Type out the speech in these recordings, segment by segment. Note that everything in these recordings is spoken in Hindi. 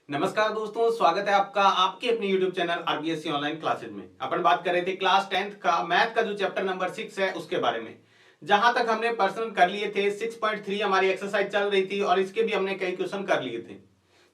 नमस्कार दोस्तों, स्वागत है आपका आपके अपने YouTube channel RBSC online classes में। अपन बात कर रहे थे क्लास 10th का मैथ का जो चैप्टर नंबर 6 है उसके बारे में। जहां तक हमने पर्सन कर लिए थे 6.3 हमारी एक्सरसाइज चल रही थी और इसके भी हमने कई क्वेश्चन कर लिए थे।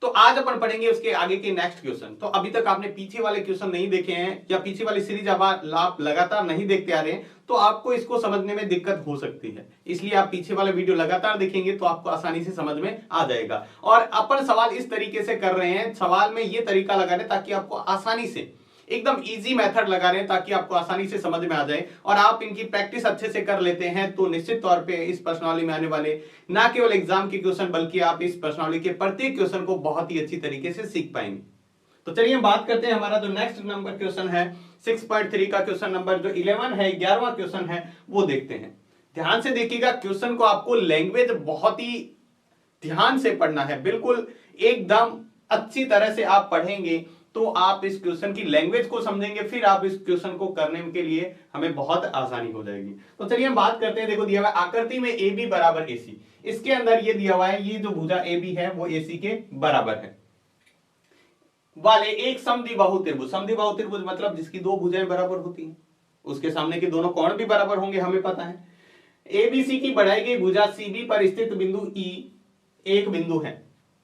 तो आज अपन पढ़ेंगे उसके आगे के नेक्स्ट क्वेश्चन। तो अभी तक आपने पीछे वाले क्वेश्चन नहीं देखे हैं या पीछे वाली सीरीज आप लगातार नहीं देखते आ रहे हैं तो आपको इसको समझने में दिक्कत हो सकती है। इसलिए आप पीछे वाला वीडियो लगातार देखेंगे तो आपको आसानी से समझ में आ जाएगा। और अपन सवाल इस तरीके से कर रहे हैं, सवाल में ये तरीका लगा रहे हैं ताकि आपको आसानी से एकदम इजी मेथड लगा रहे हैं ताकि आपको आसानी से समझ में आ जाए और आप इनकी प्रैक्टिस अच्छे से कर लेते हैं तो निश्चित तौर पे इस प्रश्नावली में आने वाले ना केवल एग्जाम के क्वेश्चन बल्कि आप इस प्रश्नावली के प्रत्येक क्वेश्चन को बहुत ही अच्छी तरीके से सीख पाएंगे। तो चलिए हम बात करते हैं, हमारा जो नेक्स्ट नंबर क्वेश्चन है 6.3 का क्वेश्चन नंबर जो 11 है, 11वां क्वेश्चन है वो देखते हैं। ध्यान से देखिएगा, क्वेश्चन को आपको लैंग्वेज बहुत ही ध्यान से पढ़ना है, बिल्कुल एकदम अच्छी तरह से आप पढ़ेंगे तो आप इस क्वेश्चन की लैंग्वेज को समझेंगे, फिर आप इस क्वेश्चन को करने के लिए हमें बहुत आसानी हो जाएगी। तो चलिए हम बात करते हैं। देखो दिया हुआ है आकृति में ए बी बराबर AC। इसके अंदर ये दिया हुआ है, ये जो भुजा ए बी है वो AC के बराबर है वाले एक समद्विबाहु त्रिभुज। समद्विबाहु त्रिभुज मतलब जिसकी दो भुजाएं बराबर होती हैं, उसके सामने के दोनों कोण भी बराबर होंगे, हमें पता है। ABC की बढ़ाई गई भुजा CB पर स्थित बिंदु E एक बिंदु है।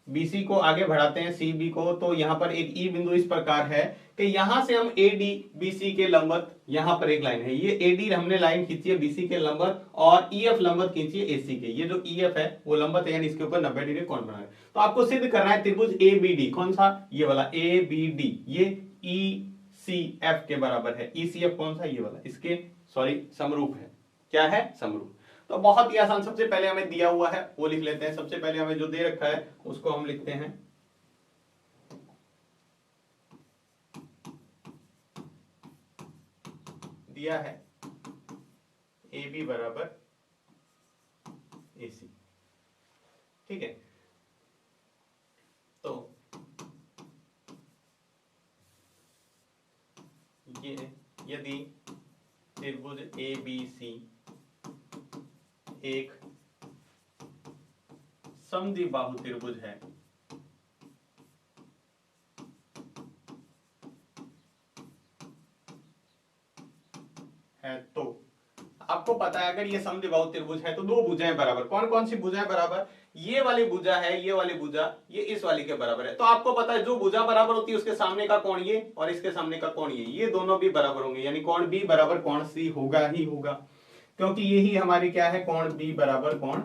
BC को आगे बढ़ाते हैं CB को, तो यहां पर एक E बिंदु इस प्रकार है कि यहां से हम AD BC के लंबवत, यहां पर एक लाइन है, ये AD हमने लाइन खींची है BC के लंबवत और EF लंबवत खींची है AC के। ये जो EF है वो लंबवत है यानी इसके ऊपर 90 डिग्री कोण बना है। तो आपको सिद्ध करना है त्रिभुज ABD, कौन सा, ये वाला ABD, ये ECF के बराबर है। ECF कौन सा, ये वाला, इसके समरूप है। क्या है, समरूप। तो बहुत ही आसान, सबसे पहले हमें दिया हुआ है वो लिख लेते हैं। सबसे पहले हमें जो दे रखा है उसको हम लिखते हैं। दिया है AB बराबर AC, ठीक है। तो ये यदि त्रिभुज ABC एक समद्विबाहु त्रिभुज है तो आपको पता है अगर ये समद्विबाहु त्रिभुज है तो दो भुजाएं बराबर, कौन कौन सी भुजाएं बराबर, ये वाली भुजा है, ये वाली भुजा, ये इस वाली के बराबर है। तो आपको पता है जो भुजा बराबर होती है उसके सामने का कोण ये और इसके सामने का कोण ये दोनों भी बराबर होंगे, यानी कोण B बराबर कोण C होगा ही होगा, क्योंकि यही हमारी क्या है, कोण B बराबर कोण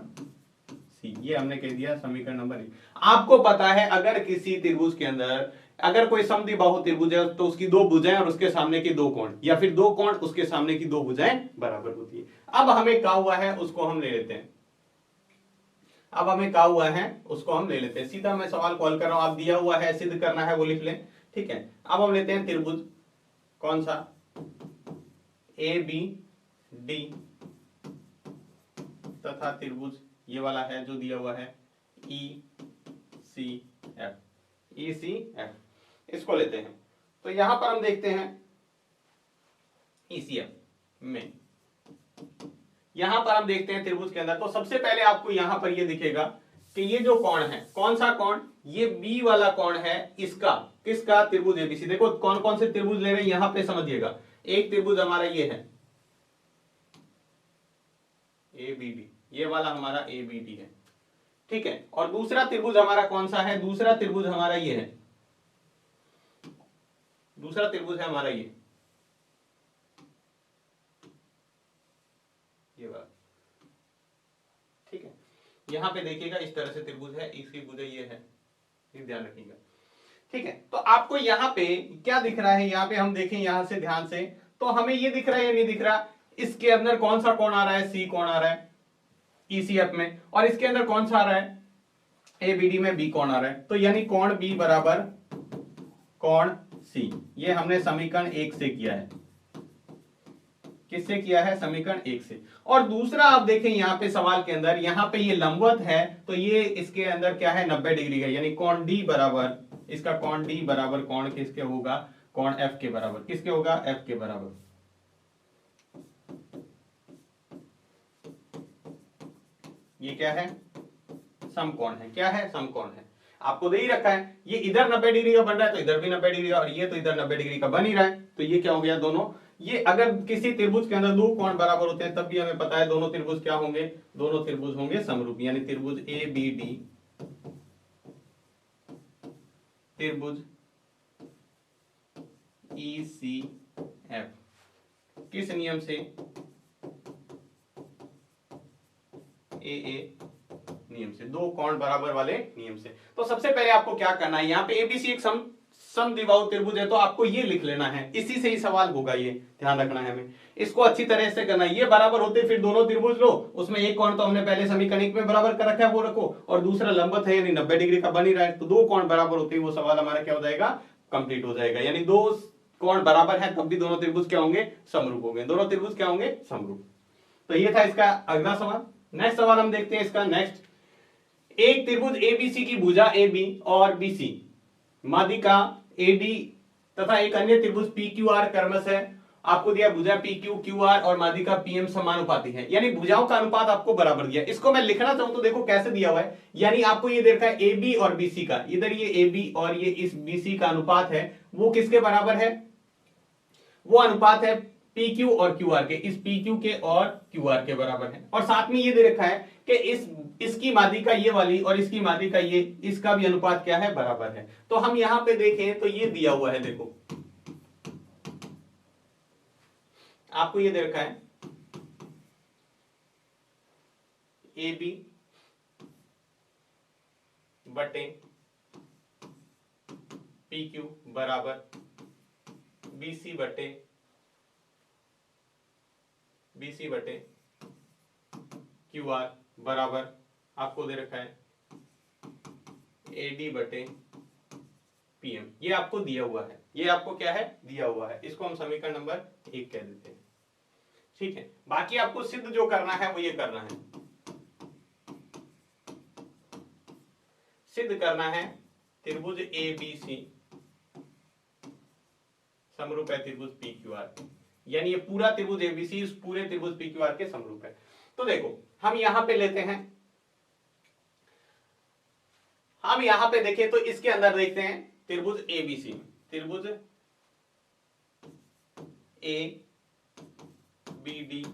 C। ये हमने कह दिया समीकरण नंबर 1। आपको पता है अगर किसी त्रिभुज के अंदर अगर कोई समद्विबाहु त्रिभुज है तो उसकी दो भुजाएं और उसके सामने की दो कोण, या फिर दो कोण उसके सामने की दो भुजाएं बराबर होती है। अब हमें क्या हुआ है उसको हम ले लेते हैं। अब हमें क्या हुआ है उसको हम ले लेते हैं। सीधा मैं सवाल कॉल कर रहा हूं, आप दिया हुआ है सिद्ध करना है वो लिख लें, ठीक है। अब हम लेते हैं त्रिभुज, कौन सा, ABD तथा त्रिभुज ये वाला है जो दिया हुआ है ECF, इसको लेते हैं। तो यहां पर हम देखते हैं ECF में, यहां पर हम देखते हैं त्रिभुज के अंदर। तो सबसे पहले आपको यहां पर ये दिखेगा कि ये जो कोण है, कौन सा कोण, ये B वाला कोण है, इसका, किसका, त्रिभुज ABC। देखो कौन कौन से त्रिभुज ले रहे हैं यहां पे समझिएगा। एक त्रिभुज हमारा ये है ABD, ये वाला हमारा ABD है, ठीक है। और दूसरा त्रिभुज हमारा कौन सा है, दूसरा त्रिभुज हमारा ये है, दूसरा त्रिभुज है हमारा ये वाला, ठीक है। यहां पे देखिएगा इस तरह से त्रिभुज है, इसकी भुजा ये है, ये ध्यान रखिएगा, ठीक है। तो आपको यहां पे क्या दिख रहा है, यहां पे हम देखें यहां से ध्यान से, तो हमें ये दिख रहा है या नहीं दिख रहा, इसके अंदर कौन सा कोण आ रहा है, C कोण आ रहा है ECF में, और इसके अंदर कौन सा आ रहा है, ABD में B कोण आ रहा है। तो यानी कोण B बराबर कोण C, ये हमने समीकरण 1 से किया है। किससे किया है, समीकरण 1 से। और दूसरा आप देखें यहां पे सवाल के अंदर, यहां पे ये लंबवत है तो ये इसके अंदर क्या है, 90 डिग्री का, यानी कोण D बराबर, इसका कोण D बराबर कोण किसके होगा, कोण F के बराबर। किसके होगा, F के बराबर। ये क्या है, समकोण है। क्या है, समकोण है। आपको दे ही रखा है, ये इधर 90 डिग्री का बन रहा है तो इधर भी 90 डिग्री का, और ये तो इधर 90 डिग्री का बन ही रहा है, तो ये क्या हो गया दोनों। ये अगर किसी त्रिभुज के अंदर दो कोण बराबर होते हैं तब भी हमें पता है दोनों त्रिभुज क्या होंगे, दोनों त्रिभुज होंगे समरूप, यानी त्रिभुज ए बी डी, त्रिभुज ई सी एफ, किस नियम से, ए नियम से, दो कोण बराबर वाले नियम से। तो सबसे पहले आपको क्या करना है, यहाँ पे एबीसी एक समद्विबाहु त्रिभुज है, तो आपको ये लिख लेना है, इसी से ही सवाल होगा, ये ध्यान रखना है हमें, इसको अच्छी तरह से करना है। ये बराबर होते फिर दोनों त्रिभुज लो, उसमें एक कोण तो हमने पहले समीकरण में बराबर कर रखा है वो रखो, और दूसरा लंबवत है यानी 90 डिग्री का बन ही रहा है, तो दो कोण बराबर होते ही वो सवाल हमारा क्या हो जाएगा, कंप्लीट हो जाएगा। यानी दो कोण बराबर है तब भी दोनों त्रिभुज क्या होंगे, समरूप होंगे, दोनों त्रिभुज क्या होंगे, समरूप। तो ये था इसका अगला सवाल। नेक्स्ट सवाल हम देखते हैं इसका नेक्स्ट, एक त्रिभुज एबीसी की भुजा AB और BC माध्यिका AD तथा एक अन्य त्रिभुज PQR क्रमशः है, आपको दिया भुजा PQ QR और माध्यिका PM समानुपाती है, यानी भुजाओं का अनुपात आपको बराबर दिया। इसको मैं लिखना चाहूं तो देखो कैसे दिया हुआ है, यानी आपको ये दे रखा है AB और BC का, इधर ये AB और ये इस BC का अनुपात है वो किसके बराबर है, वो अनुपात है PQ और QR के, इस PQ के और QR के बराबर है, और साथ में ये दे रखा है कि इसकी माध्यिका ये वाली और इसकी माध्यिका ये, इसका भी अनुपात क्या है, बराबर है। तो हम यहां पे देखें तो ये दिया हुआ है, देखो आपको ये दे रखा है AB बटे PQ बराबर BC बटे QR बराबर आपको दे रखा है AD बटे PM, ये आपको दिया हुआ है, ये आपको क्या है, दिया हुआ है, इसको हम समीकरण नंबर 1 कह देते हैं, ठीक है। बाकी आपको सिद्ध जो करना है वो ये करना है, सिद्ध करना है त्रिभुज ABC समरूप है त्रिभुज PQR, यानी ये पूरा त्रिभुज ABC इस पूरे त्रिभुज PQR के समरूप है। तो देखो हम यहां पे लेते हैं, हम यहां पे देखें तो इसके अंदर देखते हैं त्रिभुज ABC, त्रिभुज ABD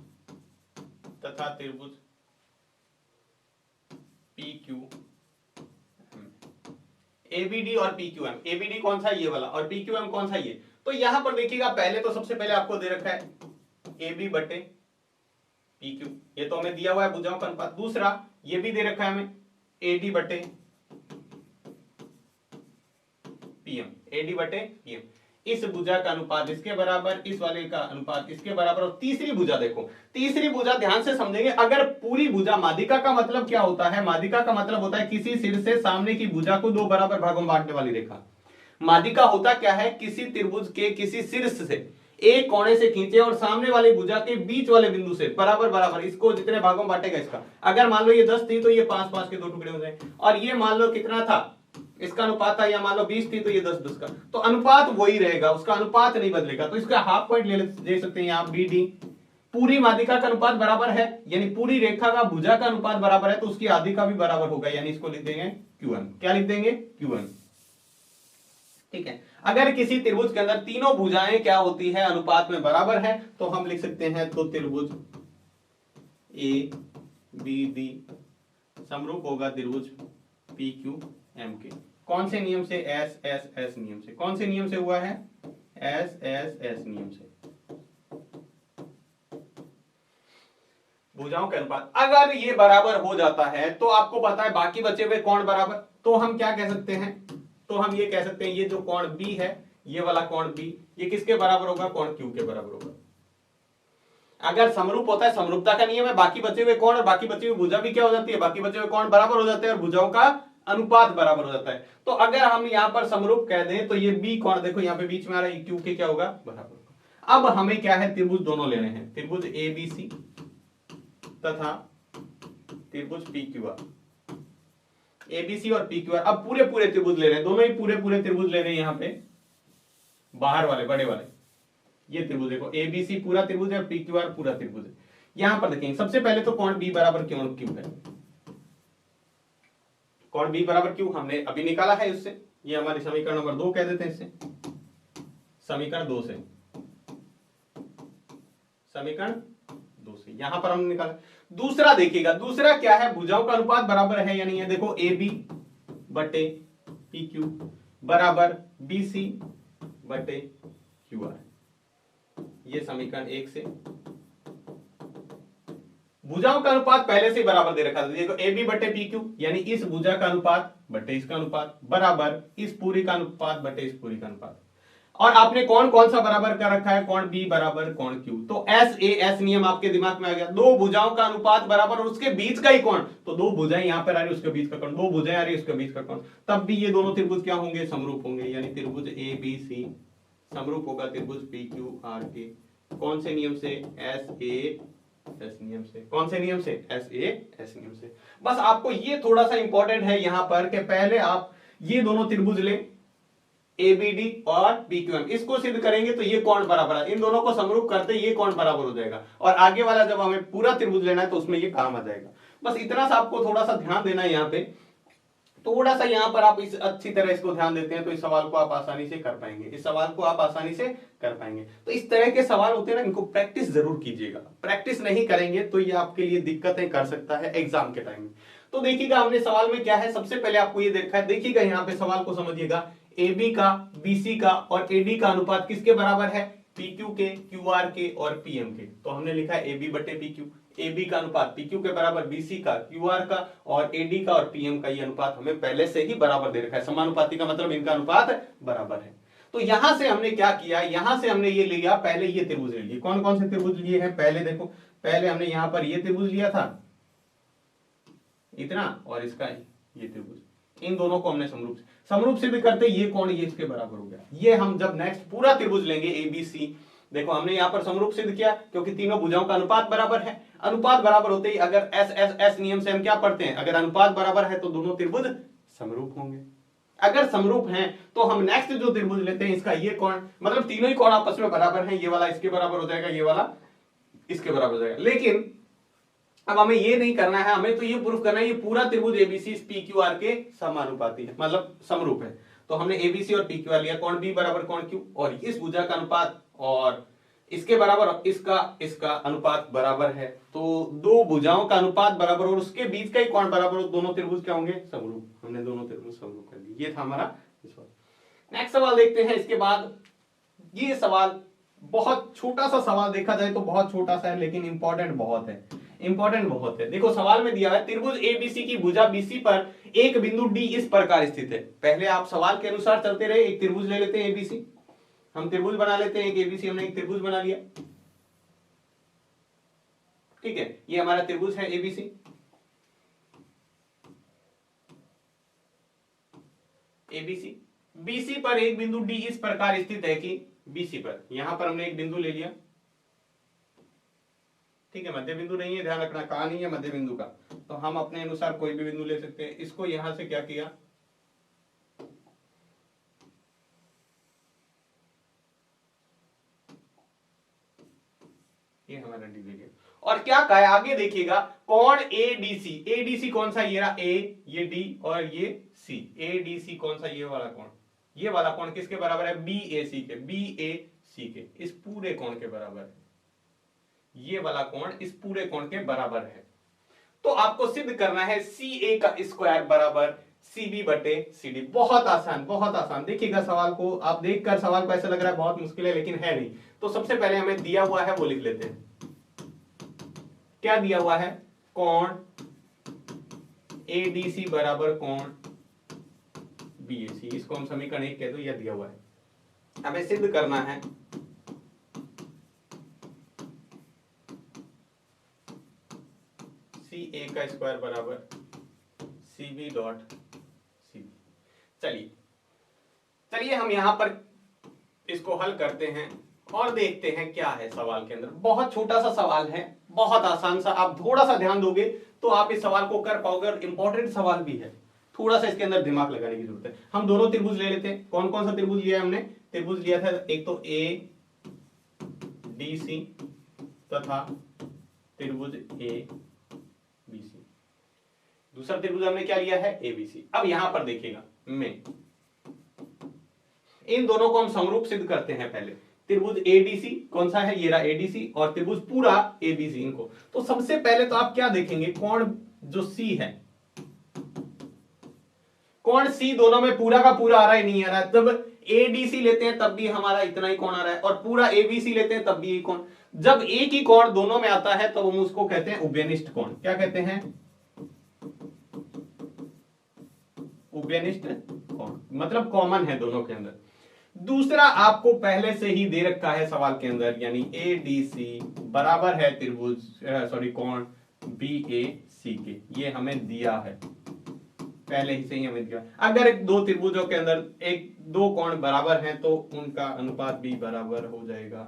तथा त्रिभुज PQM, ABD और PQM, ABD कौन सा, ये वाला, और PQM कौन सा, ये। तो यहां पर देखिएगा पहले तो सबसे पहले आपको दे रखा है AB बटे PQ, ये तो हमें दिया हुआ है भुजाओं का अनुपात। दूसरा ये भी दे रखा है हमें AD बटे PM, AD बटे PM, इस भुजा का अनुपात इसके बराबर, इस वाले का अनुपात इसके बराबर, और तीसरी भुजा देखो, तीसरी भुजा ध्यान से समझेंगे, अगर पूरी भुजा, माध्यिका का मतलब क्या होता है, माध्यिका का मतलब होता है किसी सिर से सामने की भुजा को दो बराबर भागों में बांटने वाली रेखा। माध्यिका होता क्या है, किसी त्रिभुज के किसी शीर्ष से एक कोने से खींचे और सामने वाली भुजा के बीच वाले बिंदु से बराबर बराबर इसको जितने भागों में बांटेगा इसका, अगर मान लो ये 10 थी तो ये 5-5 के दो टुकड़े हो जाए, और ये मान लो कितना था, इसका अनुपात था, या मान लो 20 थी तो ये 10-10 का, तो अनुपात वही रहेगा, उसका अनुपात नहीं बदलेगा। तो इसका हाफ पॉइंट ले सकते हैं आप BD, पूरी माध्यिका का अनुपात बराबर है, यानी पूरी रेखा का भुजा का अनुपात बराबर है, तो उसकी आधी का भी बराबर होगा, यानी इसको लिख देंगे QM, क्या लिख देंगे, QM, ठीक है। अगर किसी त्रिभुज के अंदर तीनों भुजाएं क्या होती है, अनुपात में बराबर है, तो हम लिख सकते हैं तो त्रिभुज ABD समरूप होगा त्रिभुज PQM के, कौन से नियम से, SSS नियम से। कौन से नियम से हुआ है, SSS नियम से, भुजाओं के अनुपात। अगर ये बराबर हो जाता है तो आपको पता है बाकी बचे हुए कोण बराबर, तो हम क्या कह सकते हैं, तो हम ये कह सकते हैं ये जो कोण B है, ये वाला कोण B, ये किसके बराबर होगा, कोण Q के बराबर होगा। अगर समरूप होता है, समरूपता का नियम है, बाकी बचे हुए कोण और बाकी बची हुई भुजा भी क्या हो जाती है, बाकी बचे हुए कोण बराबर हो जाते हैं और भुजाओं का अनुपात बराबर हो जाता है। तो अगर हम यहां पर समरूप कह दें तो ये B कोण देखो यहां पे बीच में आ रहा है, Q के क्या होगा, बराबर होगा। अब हमें क्या है, त्रिभुज दोनों लेने हैं, त्रिभुज ABC तथा त्रिभुज PQR, ABC और PQR। अब पूरे पूरे त्रिभुज ले रहे हैं, दोनों ही पूरे पूरे त्रिभुज ले रहे हैं, यहां पे बाहर वाले बड़े वाले, ये त्रिभुज देखो ABC पूरा त्रिभुज है और PQR पूरा त्रिभुज है। यहां पर देखेंगे सबसे पहले तो कोण B बराबर कोण Q है, कोण बी बराबर क्यू हमने अभी निकाला है उससे, ये हमारी समीकरण नंबर 2 कह देते हैं इससे, समीकरण 2 से, समीकरण 2 से यहां पर हमने निकाला। दूसरा देखिएगा, दूसरा क्या है, भुजाओं का अनुपात बराबर है या नहीं है। देखो ए बी बटे पी क्यू बराबर बी सी बटे क्यू आर, ये समीकरण 1 से। भुजाओं का अनुपात पहले से बराबर दे रखा था, देखो ए बी बटे पी क्यू यानी इस भुजा का अनुपात बटे इसका अनुपात बराबर इस पूरी का अनुपात बटे इस पूरी का अनुपात। और आपने कौन कौन सा बराबर कर रखा है, कौन बी बराबर कौन क्यू। तो एस ए एस नियम आपके दिमाग में आ गया, दो भुजाओं का अनुपात बराबर और उसके बीच का ही कोण, तो दो भुजाएं यहां पर आ रही उसके बीच का कोण, दो भुजाएं आ रही उसके बीच का कोण, तब भी ये दोनों त्रिभुज क्या होंगे, समरूप होंगे। यानी त्रिभुज ए बी सी समरूप होगा त्रिभुज पी क्यू आर के। कौन से नियम से, एस ए एस नियम से। कौन से नियम से, एस ए एस नियम से। बस आपको ये थोड़ा सा इंपॉर्टेंट है यहां पर कि पहले आप ये दोनों त्रिभुज लें एबीडी और पीक्यूएम, इसको सिद्ध करेंगे तो ये कोण बराबर है, इन दोनों को समरूप करते ये कोण बराबर हो जाएगा। और आगे वाला जब हमें पूरा त्रिभुज लेना है तो उसमें ये काम आ जाएगा। बस इतना सा आपको थोड़ा सा ध्यान देना है यहाँ पे, थोड़ा सा यहाँ पर आप इस अच्छी तरह इसको ध्यान देते हैं तो इस सवाल को आप आसानी से कर पाएंगे, इस सवाल को आप आसानी से कर पाएंगे। तो इस तरह के सवाल होते हैं ना, इनको प्रैक्टिस जरूर कीजिएगा, प्रैक्टिस नहीं करेंगे तो ये आपके लिए दिक्कतें कर सकता है एग्जाम के टाइम में। तो देखिएगा हमने सवाल में क्या है, सबसे पहले आपको ये देखा है, देखिएगा यहाँ पे सवाल को समझिएगा, AB का BC का और AD का अनुपात किसके बराबर है, PQ के, QR के और PM के। तो हमने लिखा है AB बटे PQ, AB का अनुपात PQ के बराबर, BC का, QR का और AD का और PM का ये अनुपात हमें पहले से ही बराबर दे रखा है। समानुपाती का मतलब इनका अनुपात बराबर है। तो यहां से हमने क्या किया, यहां से हमने ये लिया, पहले ये त्रिभुज ले लिए। कौन कौन से त्रिभुज लिए हैं, पहले देखो, पहले हमने यहां पर ये त्रिभुज लिया था इतना और इसका ये त्रिभुज, इन दोनों को हमने समरूप सिद्ध करते ये कोण ये इसके बराबर हो गया। ये हम जब नेक्स्ट पूरा त्रिभुज लेंगे ABC, देखो हमने यहां पर समरूप सिद्ध किया क्योंकि तीनों भुजाओं का अनुपात बराबर है। अनुपात बराबर होते ही अगर एस एस एस नियम से हम क्या पढ़ते हैं, अगर अनुपात बराबर है तो दोनों त्रिभुज समरूप होंगे। अगर समरूप हैं तो हम नेक्स्ट जो त्रिभुज लेते हैं इसका ये कोण, मतलब तीनों ही कोण आपस में बराबर हैं, ये वाला इसके बराबर हो जाएगा, ये वाला इसके बराबर हो जाएगा। लेकिन अब हमें ये नहीं करना है, हमें तो ये प्रूफ करना है ये पूरा त्रिभुज एबीसी PQR के समानुपाती है, मतलब समरूप है। तो हमने एबीसी और PQR लिया, कोण बी बराबर कोण क्यू, और इस भुजा का अनुपात और इसके बराबर इसका अनुपात बराबर है। तो दो भुजाओं का अनुपात बराबर और उसके बीच का ही कोण बराबर, दोनों त्रिभुज क्या होंगे, समरूप। हमने दोनों त्रिभुज समरूप कर दिए, ये था हमारा सवाल। नेक्स्ट सवाल देखते हैं। इसके बाद ये सवाल बहुत छोटा सा सवाल, देखा जाए तो बहुत छोटा सा है लेकिन इंपॉर्टेंट बहुत है, इंपॉर्टेंट बहुत है। देखो सवाल में दिया है त्रिभुज एबीसी की भुजा बीसी पर एक बिंदु डी इस प्रकार स्थित है। पहले आप सवाल के अनुसार चलते रहे, एक त्रिभुज ले लेते हैं एबीसी, हम त्रिभुज बना लेते हैं, एक एबीसी हमने एक त्रिभुज बना लिया, ठीक है, ये हमारा त्रिभुज है एबीसी। एबीसी बीसी पर एक बिंदु डी इस प्रकार स्थित है कि बीसी पर, यहां पर हमने एक बिंदु ले लिया, ठीक है, मध्य बिंदु नहीं है, ध्यान रखना कहा नहीं है मध्य बिंदु का, तो हम अपने अनुसार कोई भी बिंदु ले सकते हैं। इसको यहां से क्या किया, ये हमारा डी ले लिया, और क्या कहा है आगे देखिएगा, कोण एडीसी, एडीसी कौन सा, ये रहा ए, ये डी और ये सी, एडीसी कौन सा, ये वाला कोण, ये वाला कोण किसके बराबर है, बीएसी के, बीएसी के, इस पूरे कोण के बराबर है, ये वाला कोण इस पूरे कोण के बराबर है। तो आपको सिद्ध करना है CA का स्क्वायर बराबर CB बटे CD। बहुत आसान, बहुत आसान। देखिएगा सवाल को, आप देखकर सवाल को ऐसा लग रहा है बहुत मुश्किल है, लेकिन है नहीं। तो सबसे पहले हमें दिया हुआ है वो लिख लेते हैं, क्या दिया हुआ है, कोण ADC बराबर कोण BAC, इसको हम समीकरण 1 कह दो, यह दिया हुआ है। हमें सिद्ध करना है CA का स्क्वायर बराबर CB डॉट CB। चलिए हम यहां पर इसको हल करते हैं और देखते हैं क्या है सवाल के अंदर। बहुत छोटा सा सवाल है, बहुत आसान सा, आप थोड़ा सा ध्यान दोगे तो आप इस सवाल को कर पाओगे, और इंपॉर्टेंट सवाल भी है, थोड़ा सा इसके अंदर दिमाग लगाने की जरूरत है। हम दोनों त्रिभुज ले लेते हैं। कौन कौन सा त्रिभुज लिया है हमने, त्रिभुज लिया था एक तो ADC तथा त्रिभुज ABC। दूसरा त्रिभुज हमने क्या लिया है, एबीसी। अब यहां पर देखिएगा मैं इन दोनों को हम समरूप सिद्ध करते हैं। पहले त्रिभुज एडीसी कौन सा है, ये रहा एडीसी, और त्रिभुज पूरा एबीसी इनको। तो सबसे पहले तो आप क्या देखेंगे, कोण जो सी है, कोण सी दोनों में पूरा का पूरा आ रहा है नहीं आ रहा है। जब एडीसी लेते हैं तब भी हमारा इतना ही कोण आ रहा है, और पूरा एबीसी लेते हैं तब भी यही कोण। जब एक ही कोण दोनों में आता है तो हम उसको कहते हैं उभयनिष्ठ कोण। क्या कहते हैं, उभयनिष्ठ कोण, मतलब कॉमन है दोनों के अंदर। दूसरा आपको पहले से ही दे रखा है सवाल के अंदर, यानी एडीसी बराबर है त्रिभुज कोण बीएसी के, ये हमें दिया है पहले ही से ही हमें दिया। अगर दो त्रिभुजों के अंदर एक दो कोण बराबर हैं तो उनका अनुपात भी बराबर हो जाएगा।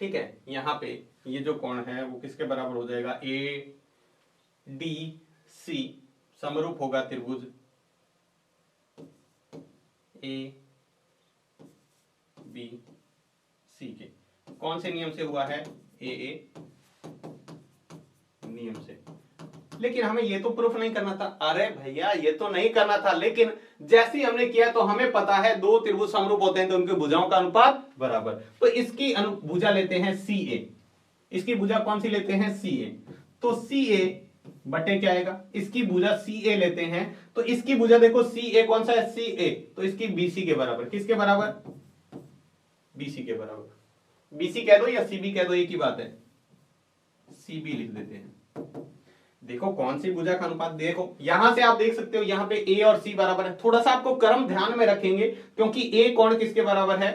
ठीक है, यहां पे ये जो कोण है वो किसके बराबर हो जाएगा, ए डी सी समरूप होगा त्रिभुज ए बी सी के। कौन से नियम से हुआ है, ए नियम से। लेकिन हमें ये तो प्रूफ नहीं करना था। अरे भैया ये तो नहीं करना था, लेकिन जैसे ही हमने किया तो हमें पता है दो त्रिभुज समरूप होते हैं तो उनकी भुजाओं का अनुपात बराबर। तो इसकी भुजा लेते हैं सी ए, इसकी भुजा कौन सी लेते हैं, सी ए। तो सी ए बटे क्या आएगा, इसकी भुजा सी ए लेते हैं तो इसकी भुजा देखो सी ए कौन सा है, सी ए, तो इसकी बीसी के बराबर। किसके बराबर, बीसी के बराबर। बीसी कह दो या सीबी कह दो, एक ही बात है, सीबी लिख देते हैं। देखो कौन सी भुजा का अनुपात, देखो यहां से आप देख सकते हो यहां पे ए और सी बराबर है। थोड़ा सा आपको क्रम ध्यान में रखेंगे क्योंकि ए कोण किसके बराबर है,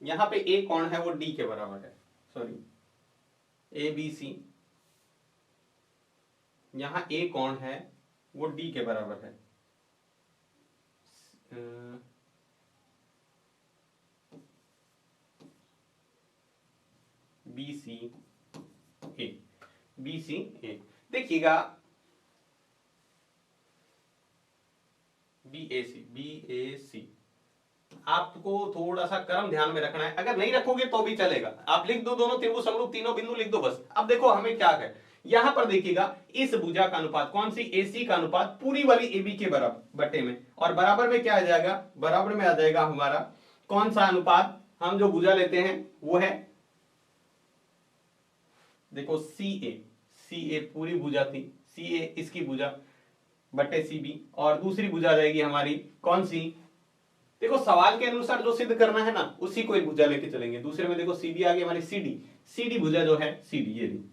यहां पे ए कोण है वो डी के बराबर है, सॉरी ए बी सी, यहां ए कोण है वो डी के बराबर है। बी सी ए, बी सी ए, देखिएगा बी ए सी। आपको थोड़ा सा क्रम ध्यान में रखना है, अगर नहीं रखोगे तो भी चलेगा। आप लिख दो दोनों त्रिभुज समरूप, तीनों बिंदु लिख दो बस। अब देखो हमें क्या है, यहां पर देखिएगा इस भुजा का अनुपात कौन सी, एसी का अनुपात पूरी वाली एबी के बराबर बटे में, और बराबर में क्या आ जाएगा, बराबर में आ जाएगा हमारा कौन सा अनुपात, हम जो भुजा लेते हैं वो है देखो सी ए पूरी भुजा थी, सी ए इसकी भुजा बटे सी बी, और दूसरी भुजा आ जाएगी हमारी कौन सी, देखो सवाल के अनुसार जो सिद्ध करना है ना उसी को एक भुजा लेके चलेंगे। दूसरे में देखो सीबी आ गई हमारी, सीडी भुजा जो है सीडी, ये ली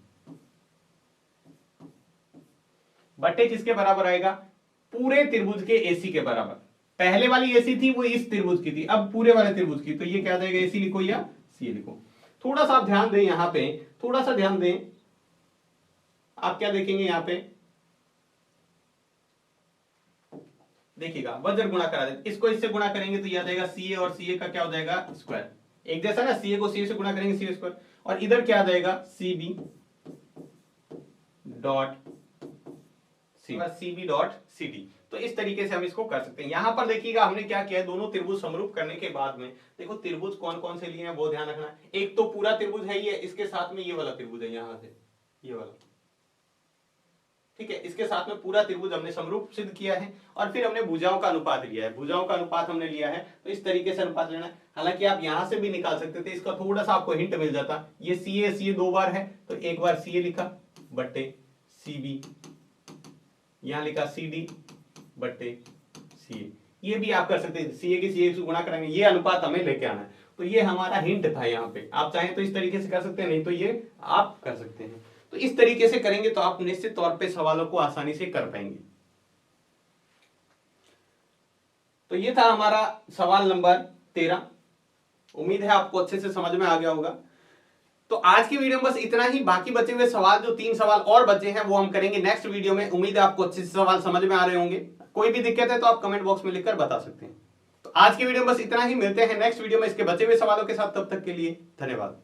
बटे किसके बराबर आएगा, पूरे त्रिभुज के एसी के बराबर। पहले वाली एसी थी वो इस त्रिभुज की थी, अब पूरे वाले त्रिभुज की, तो ये क्या आ जाएगा, एसी लिखो या सी लिखो। थोड़ा सा आप ध्यान दें, यहां पे थोड़ा सा ध्यान दें, आप क्या देखेंगे यहां पे, देखिएगा वज्र गुणा करा देते, इसको इससे गुणा करेंगे तो यह आ जाएगा सी ए, और सी ए का क्या हो जाएगा स्क्वायर, एक जैसा ना, सी ए को सी ए से गुणा करेंगे सी ए स्क्वायर, और इधर क्या आ जाएगा C B dot C B dot C D. तो इस तरीके से हम इसको कर सकते हैं। यहां पर देखिएगा हमने क्या किया है, दोनों त्रिभुज समरूप करने के बाद में देखो त्रिभुज कौन कौन से लिए हैं वो ध्यान रखना है। एक तो पूरा त्रिभुज है ये, इसके साथ में ये वाला त्रिभुज है, यहां से ये वाला, ठीक है, इसके साथ में पूरा त्रिभुज हमने समरूप सिद्ध किया है, और फिर हमने भुजाओं का अनुपात लिया है, भुजाओं का अनुपात हमने लिया है, तो इस तरीके से अनुपात लेना है। हालांकि आप यहां से भी निकाल सकते थे, इसका थोड़ा सा आपको हिंट मिल जाता, ये सी ए दो बार है तो एक बार सी ए लिखा बट्टे सी बी, यहां लिखा सी डी बट्टे सी ए, ये भी आप कर सकते हैं, सी ए की सी ए से गुणा करेंगे, ये अनुपात हमें लेके आना है। तो ये हमारा हिंट था, यहाँ पे आप चाहें तो इस तरीके से कर सकते हैं, नहीं तो ये आप कर सकते हैं। तो इस तरीके से करेंगे तो आप निश्चित तौर पे सवालों को आसानी से कर पाएंगे। तो ये था हमारा सवाल नंबर 13। उम्मीद है आपको अच्छे से समझ में आ गया होगा। तो आज की वीडियो में बस इतना ही। बाकी बचे हुए सवाल, जो 3 सवाल और बचे हैं, वो हम करेंगे नेक्स्ट वीडियो में। उम्मीद है आपको अच्छे से सवाल समझ में आ रहे होंगे। कोई भी दिक्कत है तो आप कमेंट बॉक्स में लिखकर बता सकते हैं। तो आज की वीडियो में बस इतना ही, मिलते हैं नेक्स्ट वीडियो में इसके बचे हुए सवालों के साथ। तब तक के लिए धन्यवाद।